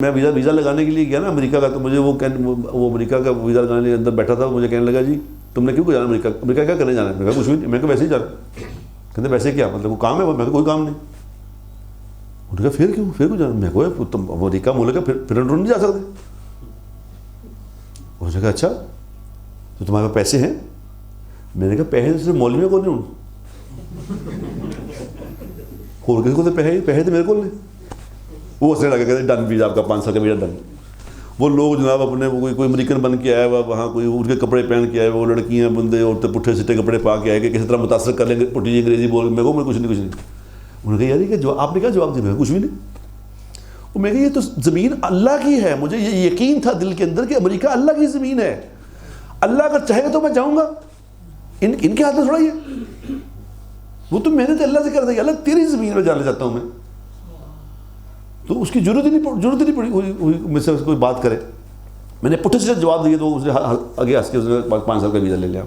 मैं वीज़ा लगाने के लिए गया ना अमेरिका का, तो मुझे वो अमेरिका का वीज़ा लगाने के लिए अंदर बैठा था, मुझे कहने लगा जी तुमने क्यों जाना अमेरिका, अमेरिका क्या करने जाना है? मैं कहा कुछ भी नहीं, मैं कहा वैसे ही जा रहा। कहते वैसे क्या मतलब, वो काम है? मैं कहा कोई काम नहीं। उन्होंने कहा फिर क्यों जाना? मैं कहा तुम अमेरिका मुल्क है, फिर नहीं जा सकते। उन्होंने कहा अच्छा तो तुम्हारे पास पैसे हैं? मैंने कहा पैसे तो सिर्फ मौलवियों को नहीं हूँ, और किसी को तो पैसे तो मेरे को नहीं। वो हंसने लगे, कहते डन वीज़ा आपका 5 साल का वीज़ा डन। वो लोग जनाब अपने वो कोई अमेरिकन बन के आया हुआ, वहाँ कोई उनके कपड़े पहन के आए, वो लड़कियाँ बंदे औरतें पुट्ठे सिट्टे कपड़े पा के आए कि किसी तरह मुतासर कर लेंगे, पुट्ठी अंग्रेजी बोल। मैं कुछ नहीं। उन्होंने कहा यार ये जवाब आपने क्या जवाब दिया? कुछ भी नहीं। वो मैं कहा ये तो ज़मीन अल्लाह की है, मुझे ये यकीन था दिल के अंदर कि अमेरिका अल्लाह की ज़मीन है, अल्लाह अगर चाहेगा तो मैं जाऊँगा। इनके हाथ में थोड़ा ही है, वो तो मैंने तो अल्लाह से कर दिया, अल्लाह तेरी ज़मीन में जाना चाहता हूँ मैं, तो उसकी जरूरत ही नहीं पड़ी हुई मुझसे कोई बात करे। मैंने पुट्ठे से जवाब दिए तो उसने आगे हंस के उसने 5 साल का वीज़ा ले लिया।